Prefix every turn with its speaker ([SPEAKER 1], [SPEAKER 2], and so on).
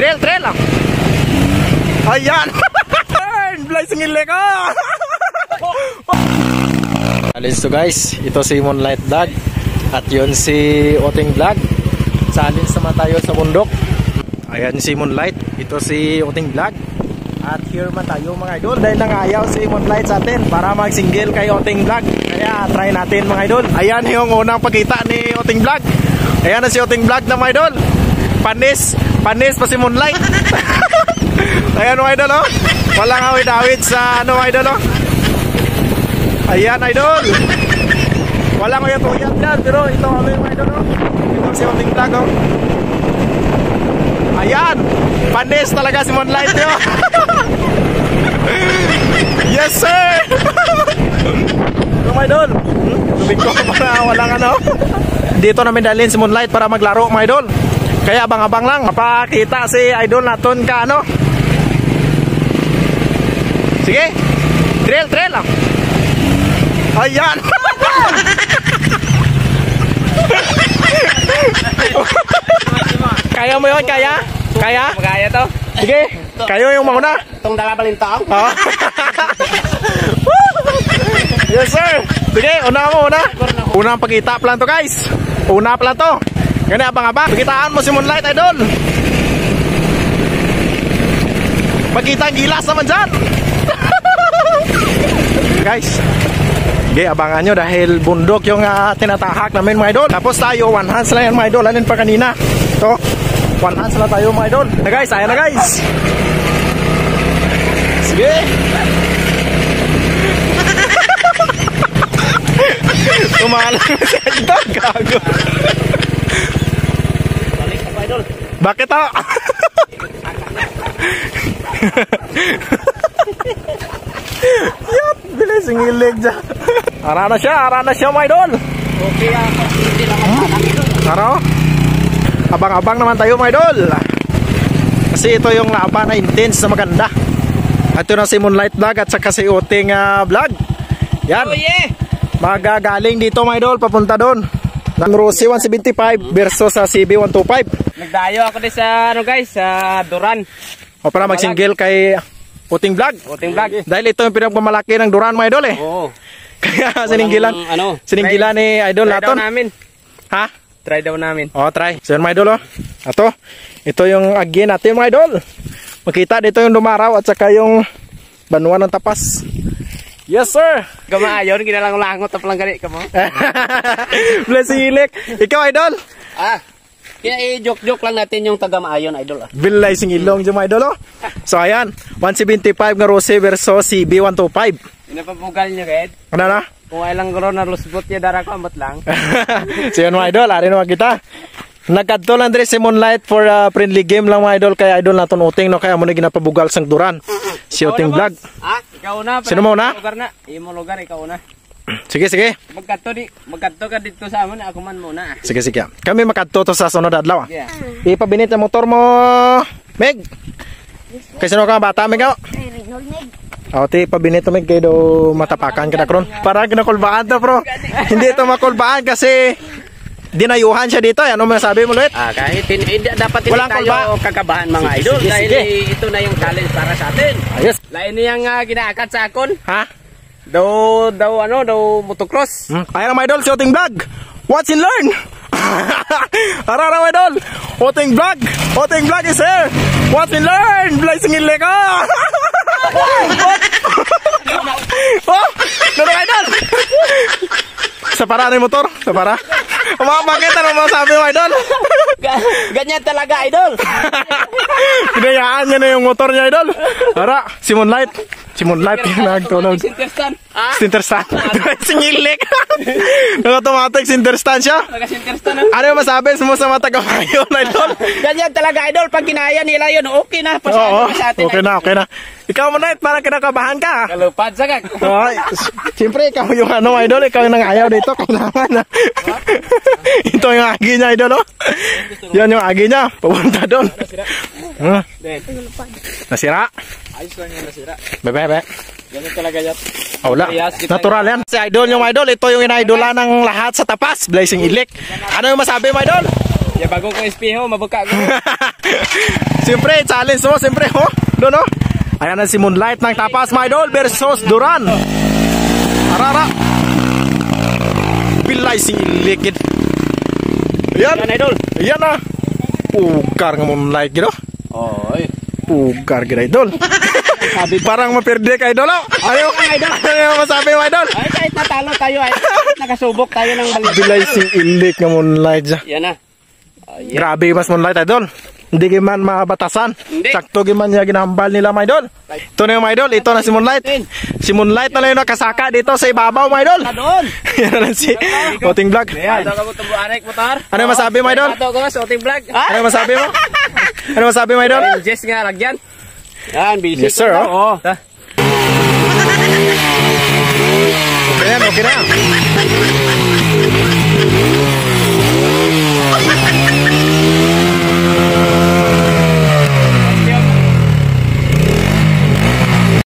[SPEAKER 1] Trail. Ayan. Blazing ilik ko. Alis to guys. Ito si Moonlight Vlog. At yun si Oting Vlog. Salins naman tayo sa bundok. Ayan si Moonlight. Ito si Oting Vlog. At here man tayo mga idol. Dahil nangayaw si Moonlight sa atin para mag-single kay Oting Vlog. Kaya try natin mga idol. Ayan yung unang pagkita ni Oting Vlog. Ayan na si Oting Vlog na mga idol. Panis pa si Moonlight. Ayan mga idol oh. Walang awid-awid sa ano mga idol oh. Ayan idol. Walang uyat-uyat yan. Pero ito kami mga idol oh. Ito si Oting Vlog oh. Ayan. Panis talaga si Moonlight yo. Yes sir. Ito mga idol. Tubig ko para walang ano. Dito namin dalhin si Moonlight para maglaro mga idol. Kaya abang-abang lang. Mapakita si idol naton ka ano. Sige. Trail. Ayan. Kaya mo yun? Kaya?
[SPEAKER 2] Magaya to.
[SPEAKER 1] Sige. Kayo yung mauna.
[SPEAKER 2] Itong dala balintang.
[SPEAKER 1] Oh. Yes sir. Sige, una mo. Unang pagkita plan to guys. Una plan to. Gani abang-abang. Pagkitaan mo si Moonlight idol. Pagkita ang gilas naman dyan. Guys. Okay, abangan nyo dahil bundok yung tinatahak namin mga idol. Tapos tayo, one hands lang yan mga idol. Alin pa kanina. Ito, one hands lang tayo mga idol. Na guys, ayan na guys. Sige. Tumalang si idol. Gago. Bakit ha? Yap, bilis ang ilig dyan. Ara na siya mga idol.
[SPEAKER 2] Okay ako, hindi lang ako.
[SPEAKER 1] Ara, abang-abang naman tayo mga idol. Kasi ito yung laban na intense na maganda. At ito na si Moonlight Vlog at saka si Oting Vlog. Yan.
[SPEAKER 2] Oh yeah.
[SPEAKER 1] Magagaling dito mga idol, papunta doon. Ng Rossi 175 versus sa CB 125.
[SPEAKER 2] Nagdayo ako din sa ano guys, sa Duran.
[SPEAKER 1] O para mag-single kay Oting Vlog. Dahil ito yung pinagmamalaki ng Duran mga idol eh.
[SPEAKER 2] Oo.
[SPEAKER 1] Kaya sininggilan ni idol natin. Ha?
[SPEAKER 2] Try daw namin.
[SPEAKER 1] Try. So yun mga idol ito yung agi natin mga idol. Makita dito yung dumaraw at saka yung banuan ng tapas. Yes sir.
[SPEAKER 2] Gamaayon, ginalang-langot tapos lang gali ka mo.
[SPEAKER 1] Blesilik. Ikaw idol?
[SPEAKER 2] Kaya i-joke lang natin yung taga-maayon idol.
[SPEAKER 1] Bilay sing ilong yung mga idol So ayan, 175 nga Rossi versus CB 125.
[SPEAKER 2] Inapapugal niyo kahit?
[SPEAKER 1] Ano na?
[SPEAKER 2] Kung ilang garo na lusbot niya dara ko amot lang.
[SPEAKER 1] So yun mga idol, ari naman kita. Nagkadto lang diri si Moonlight for friendly game lang mga idol kay idol naton Oting no kaya mo na ginapabugal sang Duran. Si Oting Vlog.
[SPEAKER 2] Ikaw na.
[SPEAKER 1] Sino mo na?
[SPEAKER 2] Lugar na. Imo lugar ikaw na.
[SPEAKER 1] Sige.
[SPEAKER 2] Magkadto ka dito sa amon, ako man muna.
[SPEAKER 1] Sige. Kami makadto to sa sunod adlaw.
[SPEAKER 2] Yeah.
[SPEAKER 1] Ipabinit ang motor mo, Meg. Kasi no ka bata Meg. Ti pabinit Meg kay do matapakan ka na kron. Para kinakulbaan to, bro. Hindi ito makulbaan kasi dinayuhan siya dito. Ano masabi mo, Luit?
[SPEAKER 2] Kahit dapat hindi tayo kakabahan mga idol. Dahil ito na yung challenge para sa atin.
[SPEAKER 1] Ayos.
[SPEAKER 2] Lain niyang ginaakat sa akon.
[SPEAKER 1] Ha?
[SPEAKER 2] Daw motocross.
[SPEAKER 1] Ayan mga idol, si Oting Vlog. Watch and learn. Ara mga idol. Oting Vlog is here. Watch and learn. Blazing ilik ko. Mga idol. Sa para na yung motor. Sa para. Bakit ano masabi mo idol?
[SPEAKER 2] Ganyan talaga idol.
[SPEAKER 1] Pinayaan niya na yung motor niya idol. Ara, si Moonlight yung nagtunog. Sinterstan. Singilik. Nag-automatic sinterstan siya. Ano yung masabi mo sa mata kamayon idol?
[SPEAKER 2] Ganyan talaga idol. Pag kinaya nila yun, okay na.
[SPEAKER 1] Okay na. Ikaw Moonlight, parang kinakabahan ka.
[SPEAKER 2] Kalupad sa kag.
[SPEAKER 1] Siyempre, ikaw yung idol. Ikaw yung nangayaw dito. Kailangan na. Ito yung agi niya idol. Yan yung agi niya. Pupunta doon. Nasira?
[SPEAKER 2] Ayos lang yan nasira.
[SPEAKER 1] Bebe.
[SPEAKER 2] Ganyan talaga yan.
[SPEAKER 1] Wala. Natural yan. Si idol yung idol. Ito yung inaidola ng lahat sa tapas. Blazing ilik. Ano yung masabi mo idol?
[SPEAKER 2] Ya bagong ko espeho, mabuka ko.
[SPEAKER 1] Siyempre, challenge mo, siyempre, oh. Doon, oh. Ayan na si Moonlight ng tapas, mga idol, versus Duran. Arara. Pilay si Likid. Ayan.
[SPEAKER 2] Yan idol.
[SPEAKER 1] Ayan na. Pugar nga Moonlight, gino.
[SPEAKER 2] Oy.
[SPEAKER 1] Pugar, gino, idol. Parang maperde ka, idol, oh. Ayaw, idol. Ayaw masabi mo, idol.
[SPEAKER 2] Ay, kahit natalo tayo, ay nakasubok tayo ng balik.
[SPEAKER 1] Pilay si Ilik nga Moonlight dyan.
[SPEAKER 2] Yan na.
[SPEAKER 1] Grabe mas Moonlight, idol. Hindi giman mabatasan.
[SPEAKER 2] Hindi.
[SPEAKER 1] Sakto giman niya ginahambal nila, mga idol. Ito na yung mga idol. Ito na si Moonlight. Si Moonlight na lang yung nakasaka dito sa ibabaw, mga idol.
[SPEAKER 2] Doon.
[SPEAKER 1] Yan na lang si Oting Vlog.
[SPEAKER 2] Ato ka mo tumbuarek motor.
[SPEAKER 1] Ano yung masabi, mga idol?
[SPEAKER 2] Ato ko sa Oting Vlog.
[SPEAKER 1] Ano yung masabi mo? Ano yung masabi, mga idol?
[SPEAKER 2] Jess nga lagyan. Yan, busy.
[SPEAKER 1] Yes, sir. Oh.
[SPEAKER 2] Ha?
[SPEAKER 1] Okay na, okay na.